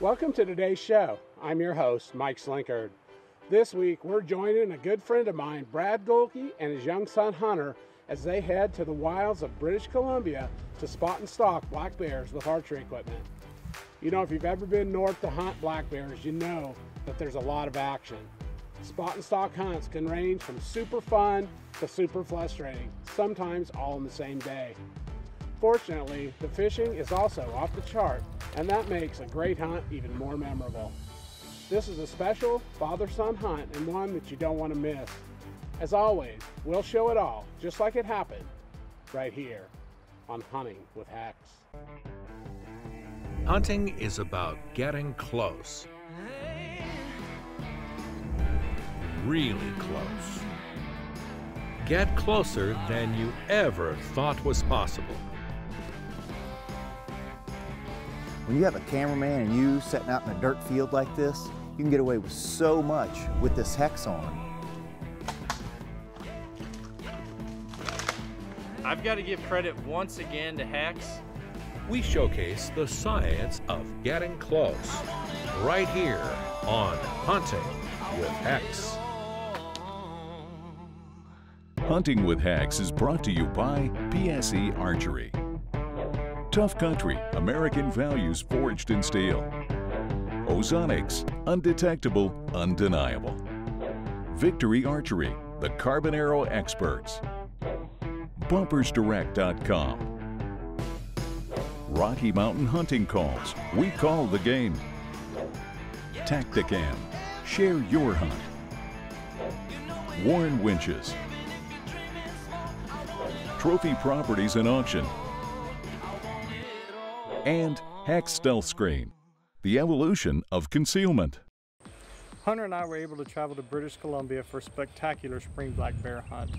Welcome to today's show. I'm your host, Mike Slinkard. This week, we're joining a good friend of mine, Brad Golke, and his young son, Hunter, as they head to the wilds of British Columbia to spot and stalk black bears with archery equipment. You know, if you've ever been north to hunt black bears, you know that there's a lot of action. Spot and stalk hunts can range from super fun to super frustrating, sometimes all in the same day. Fortunately, the fishing is also off the chart, and that makes a great hunt even more memorable. This is a special father-son hunt and one that you don't want to miss. As always, we'll show it all, just like it happened, right here on Hunting with HECS. Hunting is about getting close. Really close. Get closer than you ever thought was possible. When you have a cameraman and you setting out in a dirt field like this, you can get away with so much with this HECS on. I've got to give credit once again to HECS. We showcase the science of getting close right here on Hunting with HECS. Hunting with HECS is brought to you by PSE Archery. Tough Country, American values forged in steel. Ozonics, undetectable, undeniable. Victory Archery, the carbon arrow experts. BumpersDirect.com. Rocky Mountain Hunting Calls, we call the game. Tacticam, share your hunt. Warren Winches. Trophy Properties and Auction. And HECS Stealth Screen, the evolution of concealment. Hunter and I were able to travel to British Columbia for a spectacular spring black bear hunt.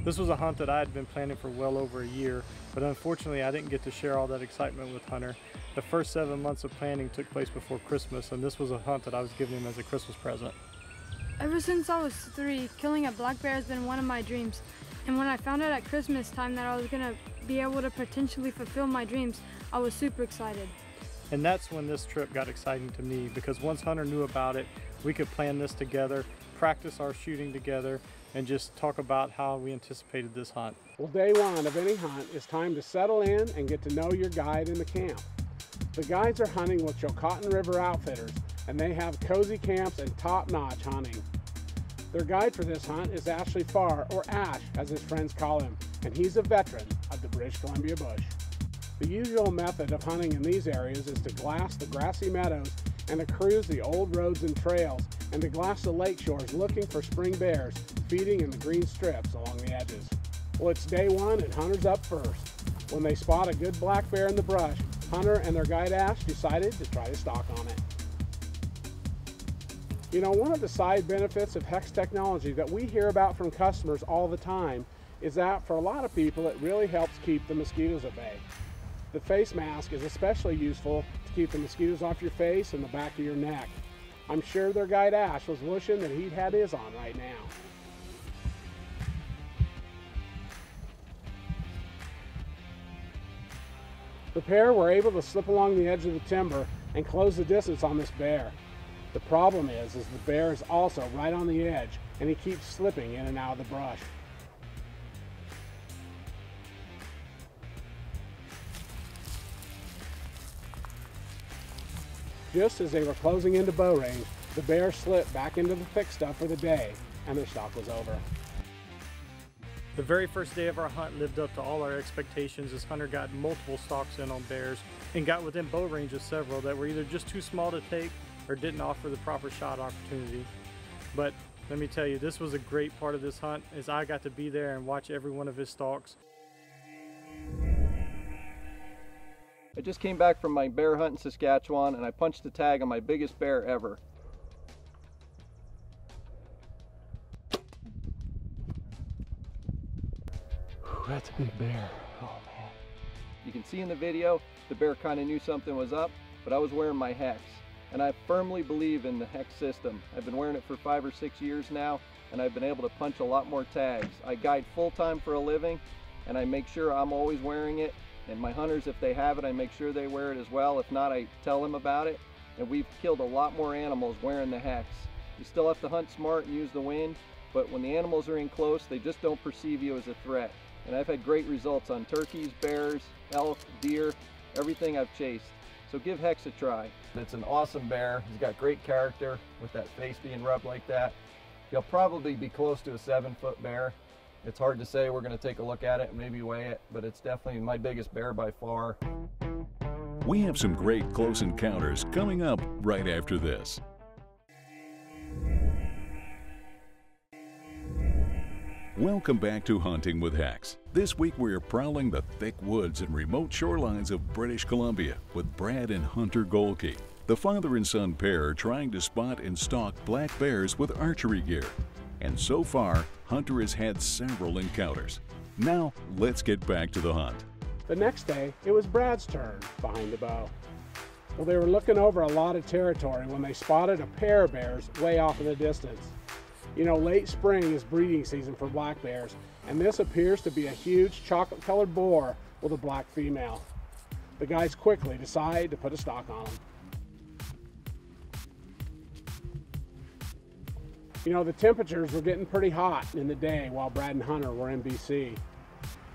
This was a hunt that I had been planning for well over a year, but unfortunately I didn't get to share all that excitement with Hunter. The first 7 months of planning took place before Christmas, and this was a hunt that I was giving him as a Christmas present. Ever since I was 3, killing a black bear has been one of my dreams. And when I found out at Christmas time that I was gonna be able to potentially fulfill my dreams, I was super excited. And that's when this trip got exciting to me, because once Hunter knew about it, we could plan this together, practice our shooting together, and just talk about how we anticipated this hunt. Well, day one of any hunt is time to settle in and get to know your guide in the camp. The guides are hunting with Chilcotin River Outfitters, and they have cozy camps and top-notch hunting. Their guide for this hunt is Ashley Farr, or Ash as his friends call him, and he's a veteran of the British Columbia bush. The usual method of hunting in these areas is to glass the grassy meadows and to cruise the old roads and trails and to glass the lake shores looking for spring bears feeding in the green strips along the edges. Well, it's day one and Hunter's up first. When they spot a good black bear in the brush, Hunter and their guide Ash decided to try to stalk on it. You know, one of the side benefits of HECS technology that we hear about from customers all the time is that for a lot of people it really helps keep the mosquitoes at bay. The face mask is especially useful to keep the mosquitoes off your face and the back of your neck. I'm sure their guide Ash was wishing that he'd had his on right now. The pair were able to slip along the edge of the timber and close the distance on this bear. The problem is the bear is also right on the edge and he keeps slipping in and out of the brush. Just as they were closing into bow range, the bear slipped back into the thick stuff for the day and their stalk was over. The very first day of our hunt lived up to all our expectations as Hunter got multiple stalks in on bears and got within bow range of several that were either just too small to take or didn't offer the proper shot opportunity. But let me tell you, this was a great part of this hunt as I got to be there and watch every one of his stalks. I just came back from my bear hunt in Saskatchewan and I punched a tag on my biggest bear ever. That's a big bear. Oh man. You can see in the video, the bear kind of knew something was up, but I was wearing my HECS. And I firmly believe in the HECS system. I've been wearing it for 5 or 6 years now, and I've been able to punch a lot more tags. I guide full-time for a living, and I make sure I'm always wearing it. And my hunters, if they have it, I make sure they wear it as well. If not, I tell them about it. and we've killed a lot more animals wearing the HECS. You still have to hunt smart and use the wind, but when the animals are in close, they just don't perceive you as a threat. And I've had great results on turkeys, bears, elk, deer, everything I've chased. So give HECS a try. It's an awesome bear. He's got great character with that face being rubbed like that. He'll probably be close to a 7-foot bear. It's hard to say. We're going to take a look at it and maybe weigh it, but it's definitely my biggest bear by far. We have some great close encounters coming up right after this. Welcome back to Hunting with HECS. This week we are prowling the thick woods and remote shorelines of British Columbia with Brad and Hunter Golke. The father and son pair are trying to spot and stalk black bears with archery gear. And so far, Hunter has had several encounters. Now, let's get back to the hunt. The next day, it was Brad's turn behind the bow. Well, they were looking over a lot of territory when they spotted a pair of bears way off in the distance. You know, late spring is breeding season for black bears, and this appears to be a huge chocolate-colored boar with a black female. The guys quickly decide to put a stalk on them. You know, the temperatures were getting pretty hot in the day while Brad and Hunter were in BC.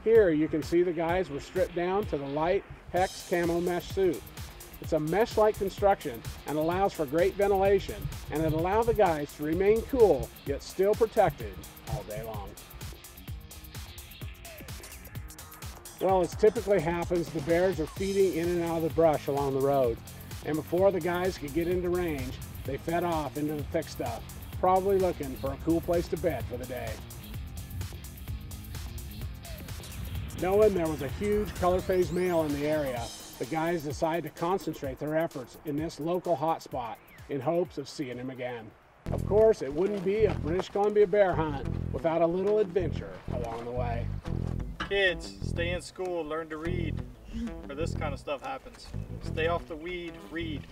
Here you can see the guys were stripped down to the light HECS camo mesh suit. It's a mesh-like construction and allows for great ventilation, and it allows the guys to remain cool yet still protected all day long. Well, as typically happens, the bears are feeding in and out of the brush along the road, and before the guys could get into range, they fed off into the thick stuff, probably looking for a cool place to bed for the day. Knowing there was a huge color-phased male in the area, the guys decided to concentrate their efforts in this local hotspot in hopes of seeing him again. Of course, it wouldn't be a British Columbia bear hunt without a little adventure along the way. Kids, stay in school, learn to read, or this kind of stuff happens. Stay off the weed, read.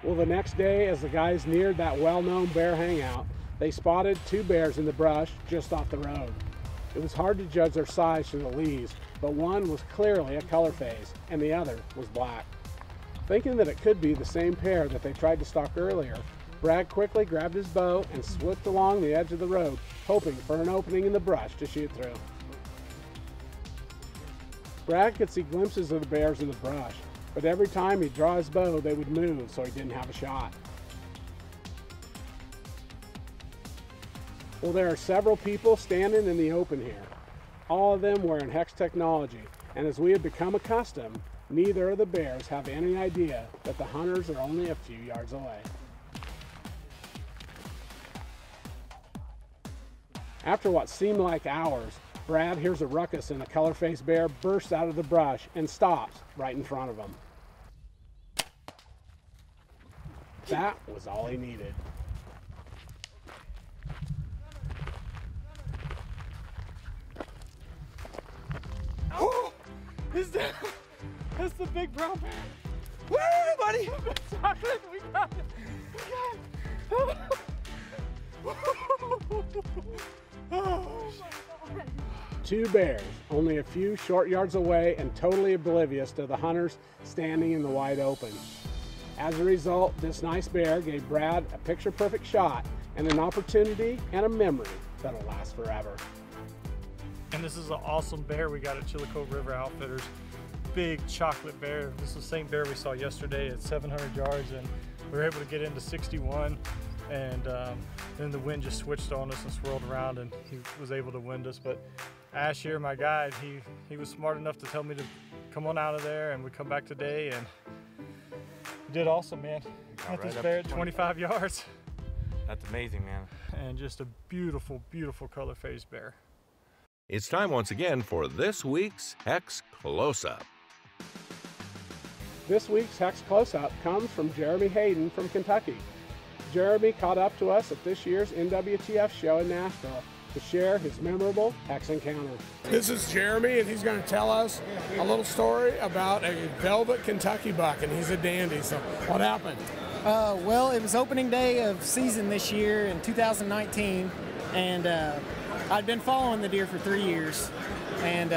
Well, the next day, as the guys neared that well-known bear hangout, they spotted 2 bears in the brush just off the road. It was hard to judge their size through the leaves, but one was clearly a color phase and the other was black. Thinking that it could be the same pair that they tried to stalk earlier, Brad quickly grabbed his bow and slipped along the edge of the road, hoping for an opening in the brush to shoot through. Brad could see glimpses of the bears in the brush, but every time he'd draw his bow, they would move so he didn't have a shot. Well, there are several people standing in the open here, all of them wearing HECS technology, and as we have become accustomed, neither of the bears have any idea that the hunters are only a few yards away. After what seemed like hours, Brad hears a ruckus and a color-faced bear bursts out of the brush and stops right in front of him. That was all he needed. Oh! That's the big brown bear. Woo, buddy! Chocolate, we got it! Oh my God. 2 bears, only a few short yards away and totally oblivious to the hunters standing in the wide open. As a result, this nice bear gave Brad a picture-perfect shot and an opportunity and a memory that'll last forever. And this is an awesome bear we got at Chillicothe River Outfitters. Big chocolate bear. This is the same bear we saw yesterday at 700 yards, and we were able to get into 61, and then the wind just switched on us and swirled around, and he was able to wind us. But Ash here, my guide, he was smart enough to tell me to come on out of there, and we come back today, and he did awesome, man. Got this bear at 25 yards. That's amazing, man. And just a beautiful, beautiful color-phased bear. It's time once again for this week's HECS Close-Up. This week's HECS Close-Up comes from Jeremy Hayden from Kentucky. Jeremy caught up to us at this year's NWTF show in Nashville to share his memorable HECS encounter. This is Jeremy, and he's going to tell us a little story about a velvet Kentucky buck, and he's a dandy. So what happened? Well, it was opening day of season this year in 2019, and I'd been following the deer for 3 years, and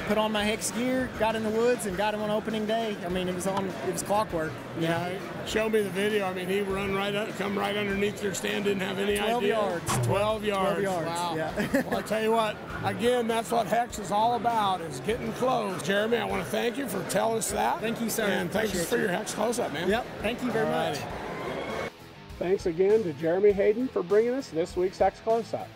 put on my hex gear, got in the woods, and got him on opening day. I mean, it was clockwork. Yeah, show me the video. I mean, he run right up, come right underneath your stand, didn't have any 12 idea. yards. 12 yards. 12 yards. Wow. Yeah. Well, I tell you what, again, that's what HECS is all about, is getting close. Jeremy, I want to thank you for telling us that. Thank you, sir. And thanks for your HECS close-up, man. Yep. Thank you very much. Thanks again to Jeremy Hayden for bringing us this week's HECS close-up.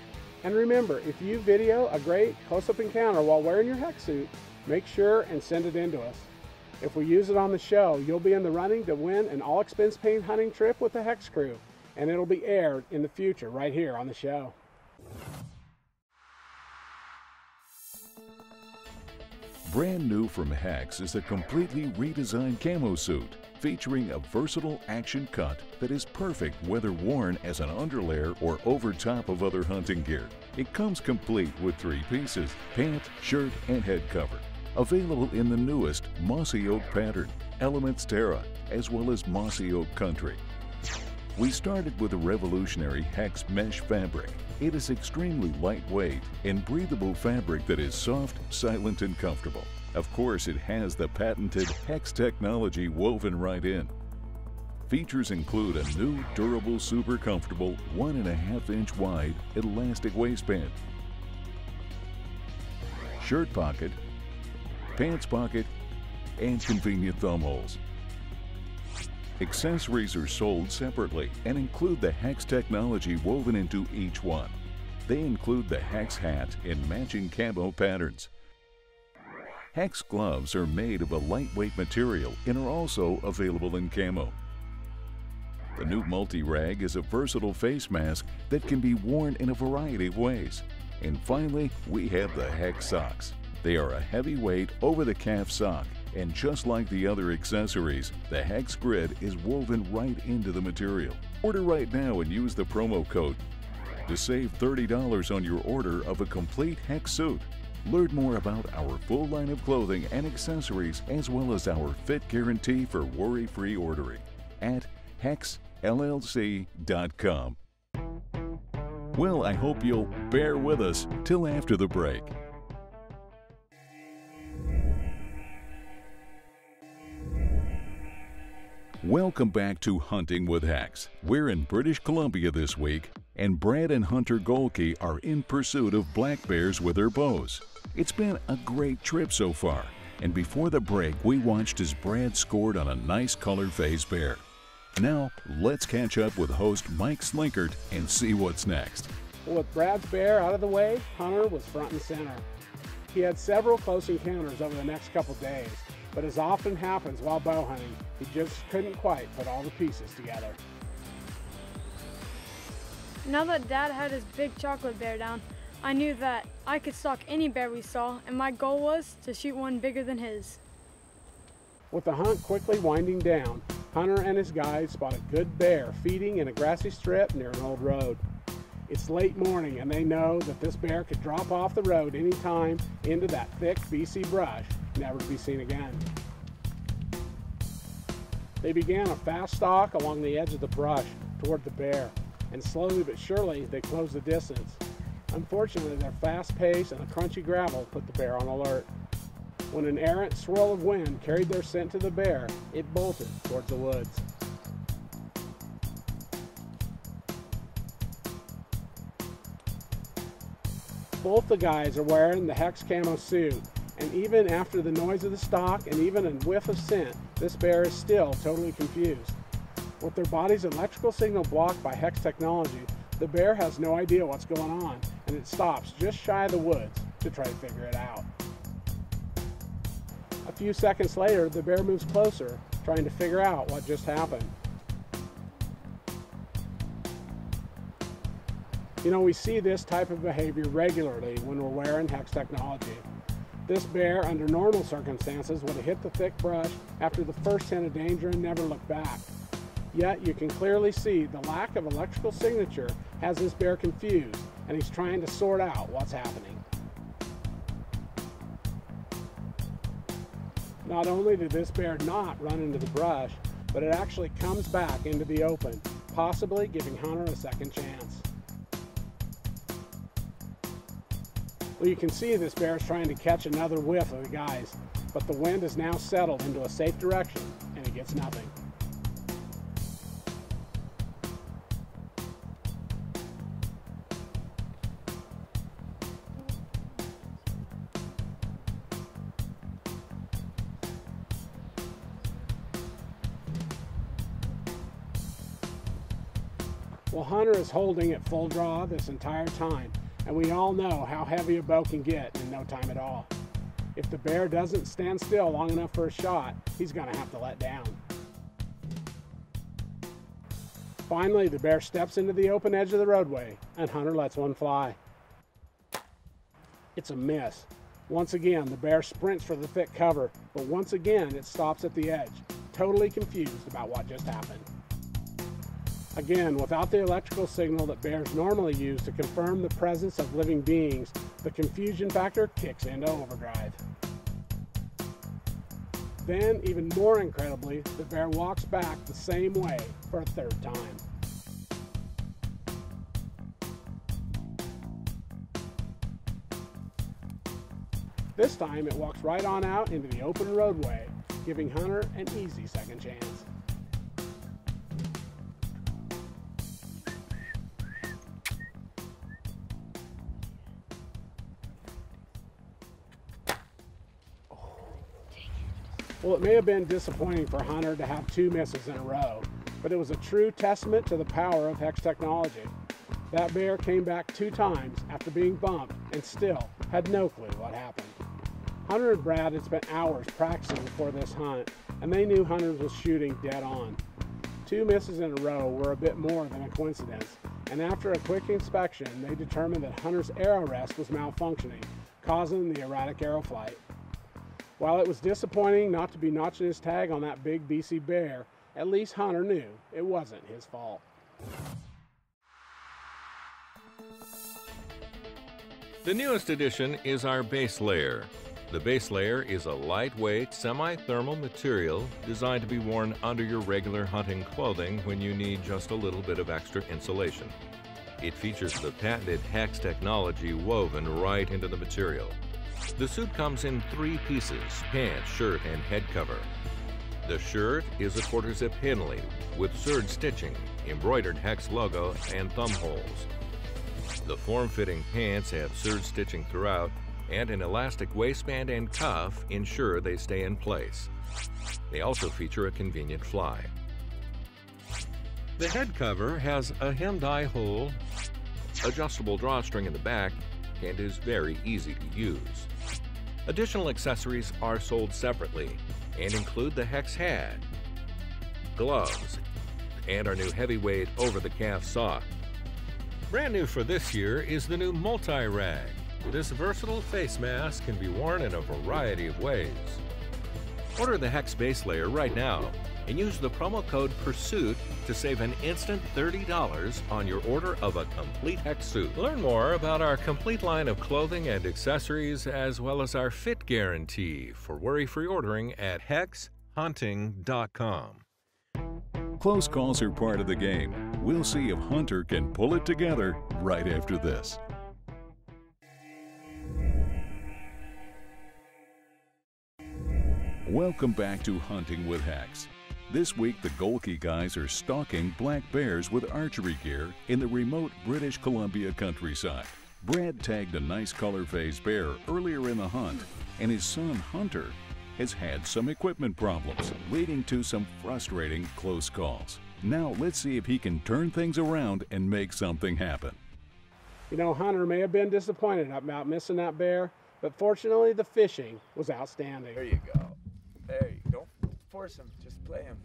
And remember, if you video a great close-up encounter while wearing your HECS suit, make sure and send it in to us. If we use it on the show, you'll be in the running to win an all-expense-paid hunting trip with the HECS crew, and it'll be aired in the future right here on the show. Brand new from HECS is a completely redesigned camo suit featuring a versatile action cut that is perfect whether worn as an underlayer or over top of other hunting gear. It comes complete with 3 pieces: pant, shirt, and head cover. Available in the newest Mossy Oak pattern, Elements Terra, as well as Mossy Oak Country. We started with a revolutionary HECS mesh fabric. It is extremely lightweight and breathable fabric that is soft, silent, and comfortable. Of course, it has the patented HECS technology woven right in. Features include a new, durable, super comfortable 1.5-inch wide elastic waistband, shirt pocket, pants pocket, and convenient thumb holes. Accessories are sold separately and include the HECS technology woven into each one. They include the HECS hat in matching camo patterns. HECS gloves are made of a lightweight material and are also available in camo. The new multi-rag is a versatile face mask that can be worn in a variety of ways. And finally, we have the HECS socks. They are a heavyweight over-the-calf sock, and just like the other accessories, the HECS grid is woven right into the material. Order right now and use the promo code to save $30 on your order of a complete HECS suit. Learn more about our full line of clothing and accessories, as well as our fit guarantee for worry-free ordering at HECSLLC.com. Well, I hope you'll bear with us till after the break. Welcome back to Hunting with HECS. We're in British Columbia this week, and Brad and Hunter Golke are in pursuit of black bears with their bows. It's been a great trip so far, and before the break we watched as Brad scored on a nice color-phased bear. Now let's catch up with host Mike Slinkert and see what's next. Well, with Brad's bear out of the way, Hunter was front and center. He had several close encounters over the next couple days, but as often happens while bow hunting, he just couldn't quite put all the pieces together. Now that Dad had his big chocolate bear down, I knew that I could stalk any bear we saw, and my goal was to shoot one bigger than his. With the hunt quickly winding down, Hunter and his guides spot a good bear feeding in a grassy strip near an old road. It's late morning and they know that this bear could drop off the road anytime into that thick BC brush, never to be seen again. They began a fast stalk along the edge of the brush toward the bear, and slowly but surely they closed the distance. Unfortunately, their fast pace and the crunchy gravel put the bear on alert. When an errant swirl of wind carried their scent to the bear, it bolted towards the woods. Both the guys are wearing the HECS camo suit, and even after the noise of the stalk and even a whiff of scent, this bear is still totally confused. With their body's electrical signal blocked by HECS technology, the bear has no idea what's going on, and it stops just shy of the woods to try to figure it out. A few seconds later, the bear moves closer, trying to figure out what just happened. You know, we see this type of behavior regularly when we're wearing HECS technology. This bear, under normal circumstances, would have hit the thick brush after the first hint of danger and never looked back. Yet you can clearly see the lack of electrical signature has this bear confused, and he's trying to sort out what's happening. Not only did this bear not run into the brush, but it actually comes back into the open, possibly giving Hunter a second chance. Well, you can see this bear is trying to catch another whiff of the guys, but the wind has now settled into a safe direction and he gets nothing. Well, Hunter is holding at full draw this entire time, and we all know how heavy a bow can get in no time at all. If the bear doesn't stand still long enough for a shot, he's going to have to let down. Finally, the bear steps into the open edge of the roadway, and Hunter lets one fly. It's a miss. Once again, the bear sprints for the thick cover, but once again, it stops at the edge, totally confused about what just happened. Again, without the electrical signal that bears normally use to confirm the presence of living beings, the confusion factor kicks into overdrive. Then, even more incredibly, the bear walks back the same way for a third time. This time, it walks right on out into the open roadway, giving Hunter an easy second chance. Well, it may have been disappointing for Hunter to have 2 misses in a row, but it was a true testament to the power of HECS technology. That bear came back 2 times after being bumped and still had no clue what happened. Hunter and Brad had spent hours practicing before this hunt, and they knew Hunter was shooting dead on. 2 misses in a row were a bit more than a coincidence, and after a quick inspection, they determined that Hunter's arrow rest was malfunctioning, causing the erratic arrow flight. While it was disappointing not to be notching his tag on that big BC bear, at least Hunter knew it wasn't his fault. The newest addition is our base layer. The base layer is a lightweight, semi-thermal material designed to be worn under your regular hunting clothing when you need just a little bit of extra insulation. It features the patented HECS technology woven right into the material. The suit comes in 3 pieces: pants, shirt, and head cover. The shirt is a quarter-zip Henley with serge stitching, embroidered HECS logo, and thumb holes. The form-fitting pants have serge stitching throughout, and an elastic waistband and cuff ensure they stay in place. They also feature a convenient fly. The head cover has a hemmed eye hole, adjustable drawstring in the back, and is very easy to use. Additional accessories are sold separately and include the HECS hat, gloves, and our new heavyweight over-the-calf sock. Brand new for this year is the new multi-rag. This versatile face mask can be worn in a variety of ways. Order the HECS base layer right now and use the promo code PURSUIT to save an instant $30 on your order of a complete HECS suit. Learn more about our complete line of clothing and accessories, as well as our fit guarantee for worry-free ordering at hexhunting.com. Close calls are part of the game. We'll see if Hunter can pull it together right after this. Welcome back to Hunting with HECS. This week, the Golke guys are stalking black bears with archery gear in the remote British Columbia countryside. Brad tagged a nice color-phased bear earlier in the hunt, and his son Hunter has had some equipment problems, leading to some frustrating close calls. Now let's see if he can turn things around and make something happen. You know, Hunter may have been disappointed about missing that bear, but fortunately the fishing was outstanding. There you go. There you go. Don't force him, just play him.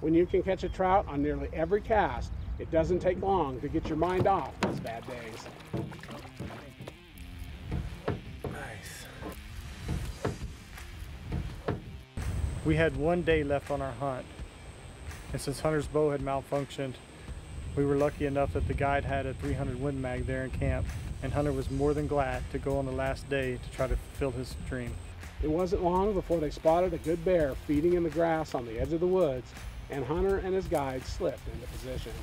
When you can catch a trout on nearly every cast, it doesn't take long to get your mind off those bad days. Nice. We had 1 day left on our hunt, and since Hunter's bow had malfunctioned, we were lucky enough that the guide had a 300 Win Mag there in camp, and Hunter was more than glad to go on the last day to try to fulfill his dream. It wasn't long before they spotted a good bear feeding in the grass on the edge of the woods, and Hunter and his guide slipped into position.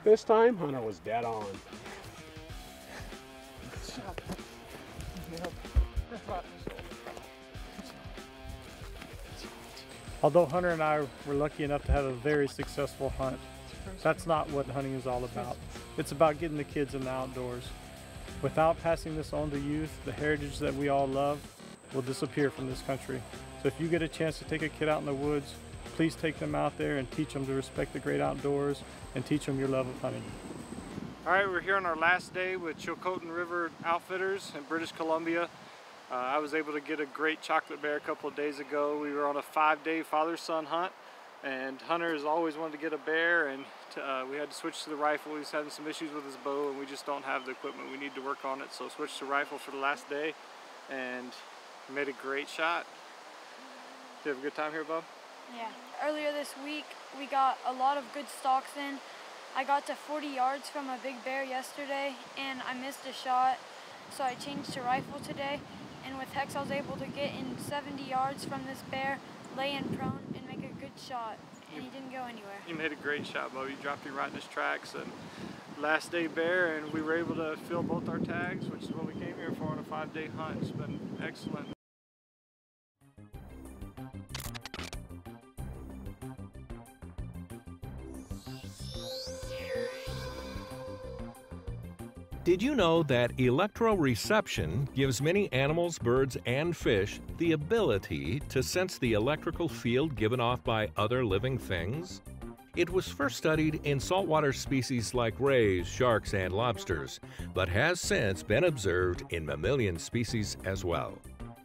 This time, Hunter was dead on. Although Hunter and I were lucky enough to have a very successful hunt, that's not what hunting is all about. It's about getting the kids in the outdoors. Without passing this on to youth, the heritage that we all love will disappear from this country. So if you get a chance to take a kid out in the woods, please take them out there and teach them to respect the great outdoors and teach them your love of hunting. All right, we're here on our last day with Chilcotin River Outfitters in British Columbia. I was able to get a great chocolate bear a couple of days ago. We were on a 5-day father-son hunt, and Hunter has always wanted to get a bear, and we had to switch to the rifle. He's having some issues with his bow, and we just don't have the equipment. We need to work on it, so switched to rifle for the last day, and made a great shot. Did you have a good time here, Bob? Yeah. Earlier this week, we got a lot of good stalks in. I got to 40 yards from a big bear yesterday, and I missed a shot, so I changed to rifle today. And with HECS, I was able to get in 70 yards from this bear, lay in prone, and make a good shot. And he didn't go anywhere. You made a great shot, Bo. You dropped him right in his tracks. And last day bear, and we were able to fill both our tags, which is what we came here for on a 5-day hunt. It's been excellent. Did you know that electroreception gives many animals, birds, and fish the ability to sense the electrical field given off by other living things? It was first studied in saltwater species like rays, sharks, and lobsters, but has since been observed in mammalian species as well.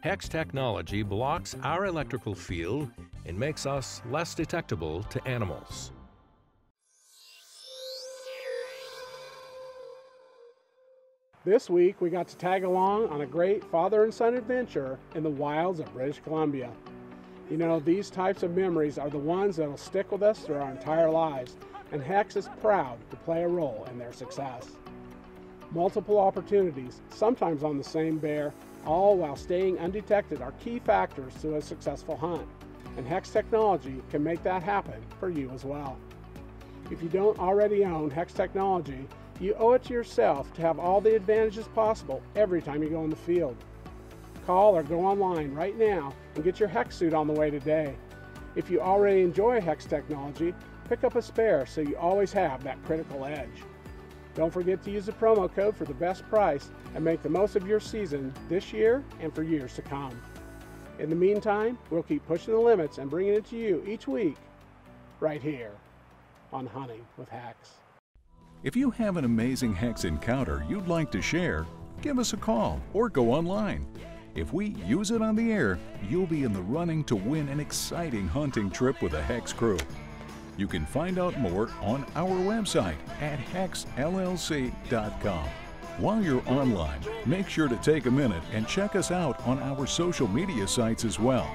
HECS technology blocks our electrical field and makes us less detectable to animals. This week, we got to tag along on a great father and son adventure in the wilds of British Columbia. You know, these types of memories are the ones that will stick with us through our entire lives, and HECS is proud to play a role in their success. Multiple opportunities, sometimes on the same bear, all while staying undetected, are key factors to a successful hunt, and HECS technology can make that happen for you as well. If you don't already own HECS technology, you owe it to yourself to have all the advantages possible every time you go in the field. Call or go online right now and get your HECS suit on the way today. If you already enjoy HECS technology, pick up a spare so you always have that critical edge. Don't forget to use the promo code for the best price and make the most of your season this year and for years to come. In the meantime, we'll keep pushing the limits and bringing it to you each week right here on Hunting with HECS. If you have an amazing HECS encounter you'd like to share, give us a call or go online. If we use it on the air, you'll be in the running to win an exciting hunting trip with a HECS crew. You can find out more on our website at hexllc.com. While you're online, make sure to take a minute and check us out on our social media sites as well.